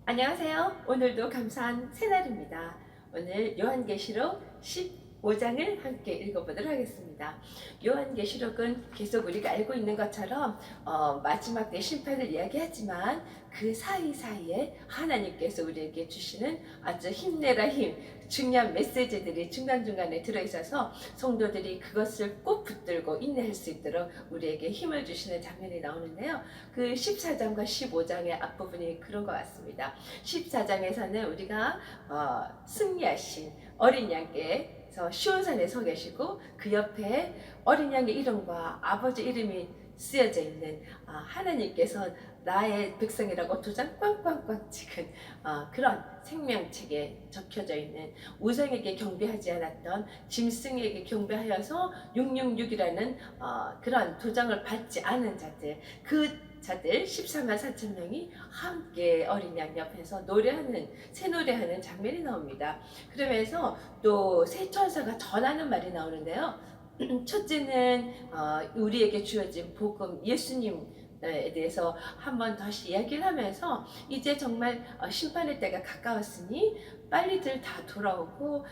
안녕하세요. 오늘도 감사한 새날입니다. 오늘 요한계시록 15장을 함께 읽어보도록 하겠습니다. 요한계시록은 계속 우리가 알고 있는 것처럼 마지막 때 심판을 이야기하지만 그 사이사이에 하나님께서 우리에게 주시는 아주 힘내라 힘, 중요한 메시지들이 중간중간에 들어있어서 성도들이 그것을 꼭 붙들고 인내할 수 있도록 우리에게 힘을 주시는 장면이 나오는데요. 그 14장과 15장의 앞부분이 그런 것 같습니다. 14장에서는 우리가 승리하신 어린 양께서 시온산에 서 계시고 그 옆에 어린 양의 이름과 아버지 이름이 쓰여져 있는 하나님께서 나의 백성이라고 도장 꽝꽝꽝 찍은 그런 생명책에 적혀져 있는 우상에게 경배하지 않았던 짐승에게 경배하여서 666이라는 그런 도장을 받지 않은 자들, 그 자들 14만 4천 명이 함께 어린 양 옆에서 노래하는 새노래하는 장면이 나옵니다. 그러면서 또 새 천사가 전하는 말이 나오는데요. 첫째는 우리에게 주어진 복음 예수님에 대해서 한 번 다시 이야기를 하면서 이제 정말 심판의 때가 가까웠으니 빨리들 다 돌아오고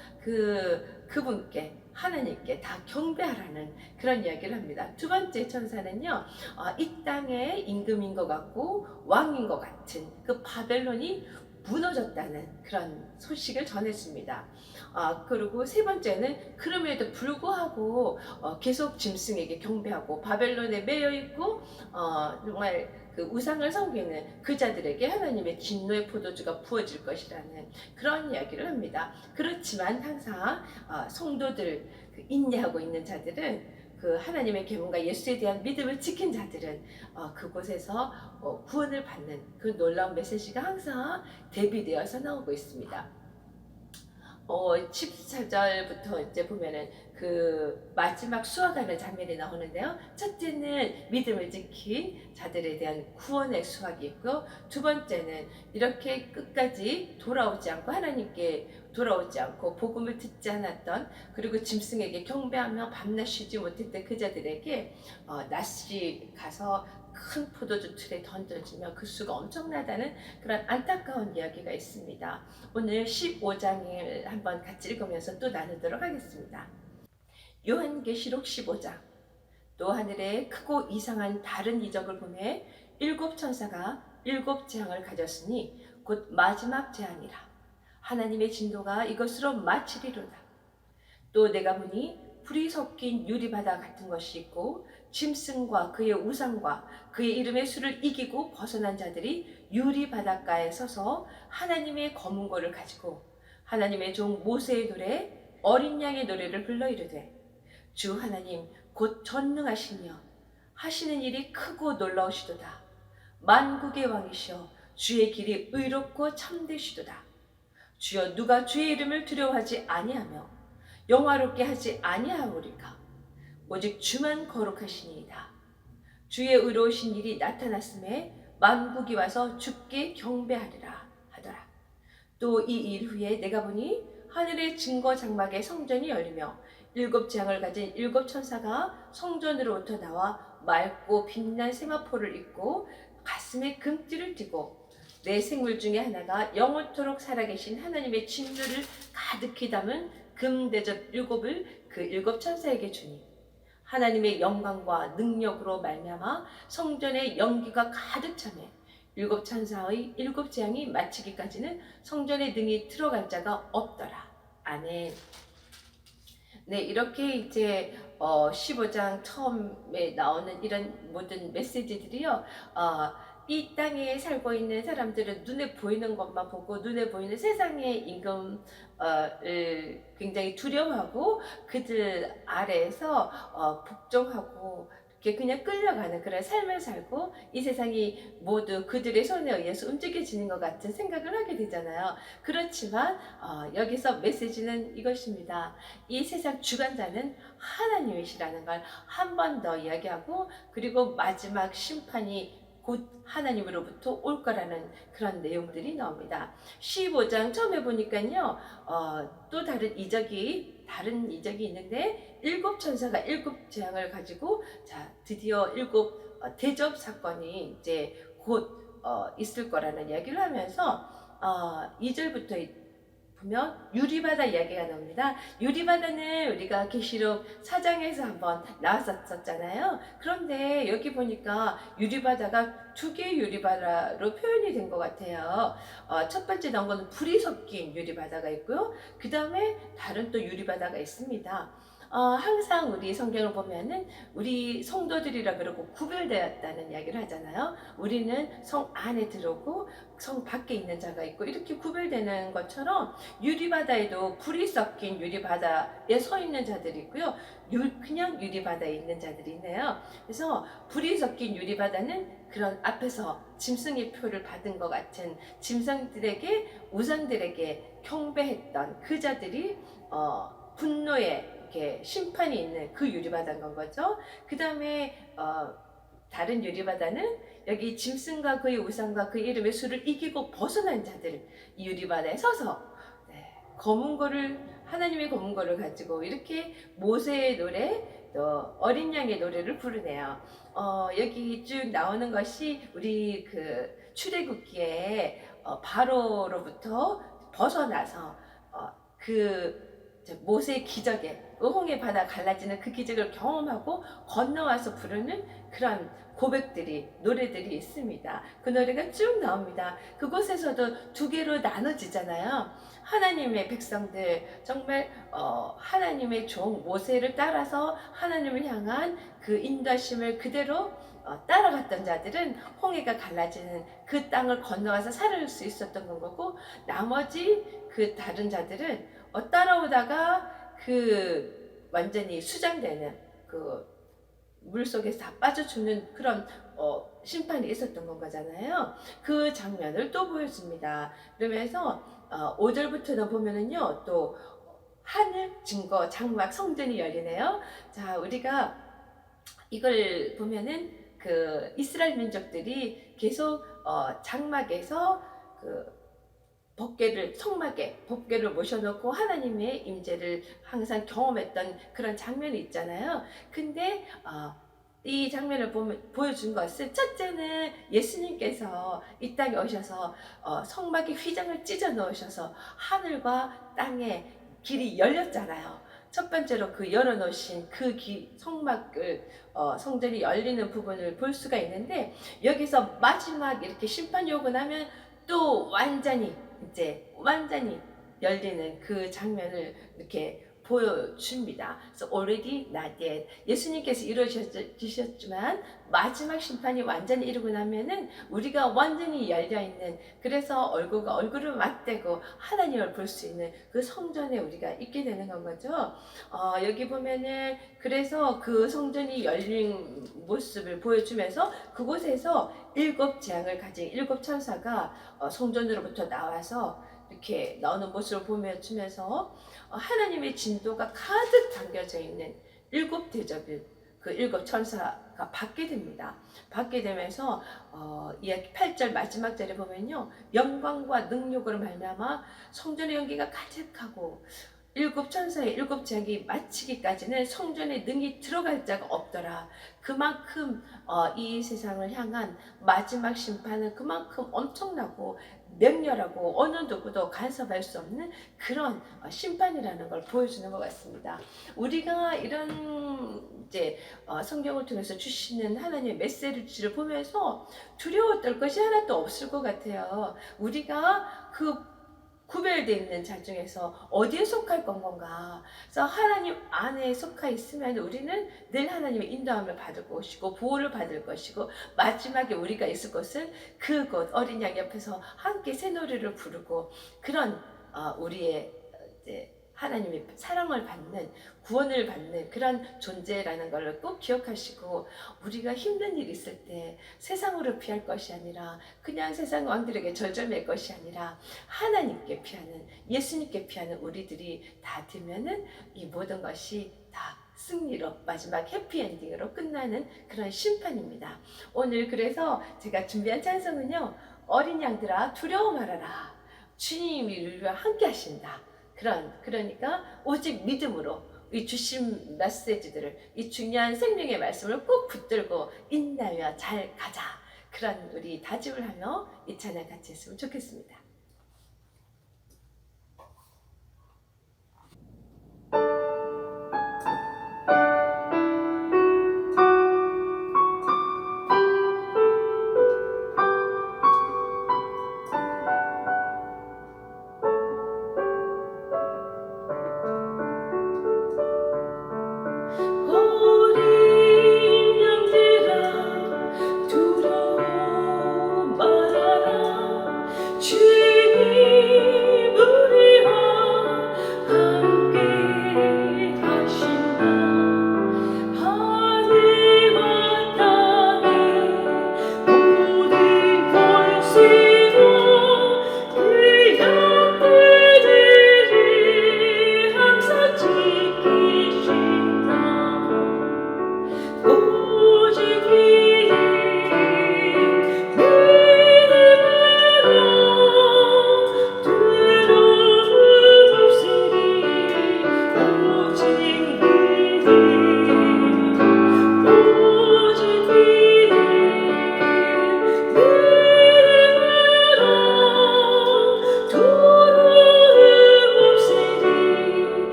그분께 하나님께 다 경배하라는 그런 이야기를 합니다. 두 번째 천사는요, 이 땅의 임금인 것 같고 왕인 것 같은 그 바벨론이 무너졌다는 그런 소식을 전했습니다. 그리고 세 번째는 그럼에도 불구하고 계속 짐승에게 경배하고 바벨론에 매여 있고 정말 그 우상을 섬기는 그 자들에게 하나님의 진노의 포도주가 부어질 것이라는 그런 이야기를 합니다. 그렇지만 항상 성도들, 인내하고 있는 자들은 그 하나님의 계명과 예수에 대한 믿음을 지킨 자들은 그곳에서 구원을 받는 그 놀라운 메시지가 항상 대비되어서 나오고 있습니다. 14절부터 이제 보면은 그 마지막 수확하는 장면이 나오는데요. 첫째는 믿음을 지킨 자들에 대한 구원의 수확이 있고, 두 번째는 이렇게 끝까지 돌아오지 않고 하나님께 돌아오지 않고 복음을 듣지 않았던, 그리고 짐승에게 경배하며 밤낮 쉬지 못했던 그 자들에게 낫이 가서 큰 포도주 틀에 던져지며 그 수가 엄청나다는 그런 안타까운 이야기가 있습니다. 오늘 15장을 한번 같이 읽으면서 또 나누도록 하겠습니다. 요한계시록 15장. 또 하늘에 크고 이상한 다른 이적을 보매 일곱 천사가 일곱 재앙을 가졌으니 곧 마지막 재앙이라. 하나님의 진노가 이것으로 마치리로다. 또 내가 보니 불이 섞인 유리바다 같은 것이 있고 짐승과 그의 우상과 그의 이름의 수를 이기고 벗어난 자들이 유리바닷가에 서서 하나님의 검은고를 가지고 하나님의 종 모세의 노래 어린 양의 노래를 불러 이르되 주 하나님 곧 전능하시며 하시는 일이 크고 놀라우시도다. 만국의 왕이시여 주의 길이 의롭고 참되시도다. 주여 누가 주의 이름을 두려워하지 아니하며 영화롭게 하지 아니하오리까. 오직 주만 거룩하시니이다. 주의 의로우신 일이 나타났음에 만국이 와서 주께 경배하리라 하더라. 또 이 일 후에 내가 보니 하늘의 증거 장막의 성전이 열리며 일곱 재앙을 가진 일곱 천사가 성전으로부터 나와 맑고 빛난 세마포를 입고 가슴에 금띠를 띠고 내 생물 중에 하나가 영원토록 살아계신 하나님의 진노를 가득히 담은 금대접 일곱을 그 일곱 천사에게 주니 하나님의 영광과 능력으로 말미암아 성전의 연기가 가득 차매 일곱 천사의 일곱 재앙이 마치기까지는 성전에 능히 들어갈 자가 없더라. 아멘. 네, 이렇게 이제 15장 처음에 나오는 이런 모든 메시지들이요. 이 땅에 살고 있는 사람들은 눈에 보이는 것만 보고 눈에 보이는 세상의 임금을 굉장히 두려워하고 그들 아래에서 복종하고 이렇게 그냥 끌려가는 그런 삶을 살고 이 세상이 모두 그들의 손에 의해서 움직여지는 것 같은 생각을 하게 되잖아요. 그렇지만 여기서 메시지는 이것입니다. 이 세상 주관자는 하나님이시라는 걸 한 번 더 이야기하고, 그리고 마지막 심판이 곧 하나님으로부터 올 거라는 그런 내용들이 나옵니다. 15장 처음에 보니까요, 또 다른 이적이 있는데 일곱 천사가 일곱 재앙을 가지고 자 드디어 일곱 대접 사건이 이제 곧 있을 거라는 얘기를 하면서 2절부터 보면 유리바다 이야기가 나옵니다. 유리바다는 우리가 계시록 4장에서 한번 나왔었잖아요. 그런데 여기 보니까 유리바다가 두 개의 유리바다로 표현이 된 것 같아요. 첫 번째 나온 거는 불이 섞인 유리바다가 있고요. 그 다음에 다른 또 유리바다가 있습니다. 항상 우리 성경을 보면은 우리 성도들이라 그러고 구별되었다는 이야기를 하잖아요. 우리는 성 안에 들어오고 성 밖에 있는 자가 있고 이렇게 구별되는 것처럼 유리바다에도 불이 섞인 유리바다에 서 있는 자들이 있고요. 그냥 유리바다에 있는 자들이 있네요. 그래서 불이 섞인 유리바다는 그런 앞에서 짐승의 표를 받은 것 같은 짐승들에게 우상들에게 경배했던 그 자들이 분노에 이렇게 심판이 있는 그 유리바다인 건 거죠. 그 다음에 다른 유리바다는 여기 짐승과 그의 우상과 그 이름의 수를 이기고 벗어난 자들 이 유리바다에 서서 검은 거를 하나님의 검은 거를 가지고 이렇게 모세의 노래 또 어린 양의 노래를 부르네요. 여기 쭉 나오는 것이 우리 그 출애굽기에 바로로부터 벗어나서 그 모세의 기적에 홍해 바다 갈라지는 그 기적을 경험하고 건너와서 부르는 그런 고백들이 노래들이 있습니다. 그 노래가 쭉 나옵니다. 그곳에서도 두 개로 나눠지잖아요. 하나님의 백성들 정말 하나님의 종 모세를 따라서 하나님을 향한 그 인도하심을 그대로 따라갔던 자들은 홍해가 갈라지는 그 땅을 건너가서 살을 수 있었던 거고, 나머지 그 다른 자들은 따라오다가 그 완전히 수장되는 그 물속에서 다 빠져 죽는 그런 심판이 있었던 건 거잖아요. 그 장면을 또 보여줍니다. 그러면서 5절부터는 보면은요, 또 하늘 증거 장막 성전이 열리네요. 자, 우리가 이걸 보면은 그 이스라엘 민족들이 계속 장막에서 그 성막에 법궤를 모셔놓고 하나님의 임재를 항상 경험했던 그런 장면이 있잖아요. 근데 이 장면을 보여준 것은, 첫째는 예수님께서 이 땅에 오셔서 성막의 휘장을 찢어 넣으셔서 하늘과 땅의 길이 열렸잖아요. 첫 번째로 그 열어놓으신 그 성막을 성전이 열리는 부분을 볼 수가 있는데, 여기서 마지막 이렇게 심판이 오고 나면 또 완전히 열리는 그 장면을 이렇게 보여줍니다. 그래서 already not yet. 예수님께서 이루어지셨지만 마지막 심판이 완전히 이루고 나면은 우리가 완전히 열려있는, 그래서 얼굴과 얼굴을 맞대고 하나님을 볼 수 있는 그 성전에 우리가 있게 되는 건 거죠. 여기 보면은 그래서 그 성전이 열린 모습을 보여주면서 그곳에서 7 재앙을 가진 7 천사가 성전으로부터 나와서 이렇게 나오는 모습을 보여주면서 하나님의 진도가 가득 담겨져 있는 7 대접을 그 7 천사가 받게 됩니다. 받게 되면서 이야기 8절 마지막 절에 보면요, 영광과 능력으로 말미암아 성전의 연기가 가득하고 7 천사의 7 재앙이 마치기까지는 성전에 능히 들어갈 자가 없더라. 그만큼 이 세상을 향한 마지막 심판은 그만큼 엄청나고 맹렬하고 어느 누구도 간섭할 수 없는 그런 심판이라는 걸 보여주는 것 같습니다. 우리가 이런 성경을 통해서 주시는 하나님의 메시지를 보면서 두려워 떨 것이 하나도 없을 것 같아요. 우리가 그 구별되어 있는 자 중에서 어디에 속할 건가? 그래서 하나님 안에 속하 있으면 우리는 늘 하나님의 인도함을 받을 것이고 보호를 받을 것이고, 마지막에 우리가 있을 것은 그곳 어린 양 옆에서 함께 새노래를 부르고, 그런 우리의 하나님의 사랑을 받는, 구원을 받는 그런 존재라는 걸 꼭 기억하시고, 우리가 힘든 일이 있을 때 세상으로 피할 것이 아니라, 그냥 세상 왕들에게 절절맬 것이 아니라 하나님께 피하는, 예수님께 피하는 우리들이 다 되면은 이 모든 것이 다 승리로, 마지막 해피엔딩으로 끝나는 그런 심판입니다. 오늘 그래서 제가 준비한 찬송은요, 어린 양들아 두려워 말아라, 주님이 우리와 함께 하신다. 그러니까 오직 믿음으로 이 주신 메시지들을, 이 중요한 생명의 말씀을 꼭 붙들고 인내하며 잘 가자. 그런 우리 다짐을 하며 이 찬양 같이 했으면 좋겠습니다.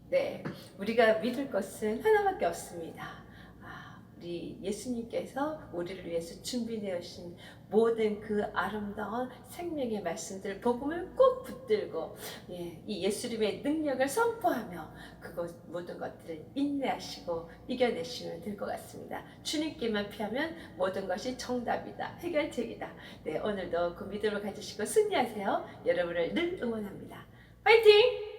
네, 우리가 믿을 것은 하나밖에 없습니다. 우리 예수님께서 우리를 위해서 준비되어 주신 모든 그 아름다운 생명의 말씀들, 복음을 꼭 붙들고 이 예수님의 능력을 선포하며 그것 모든 것들을 인내하시고 이겨내시면 될 것 같습니다. 주님께만 피하면 모든 것이 정답이다, 해결책이다. 네, 오늘도 그 믿음을 가지시고 승리하세요. 여러분을 늘 응원합니다. 파이팅!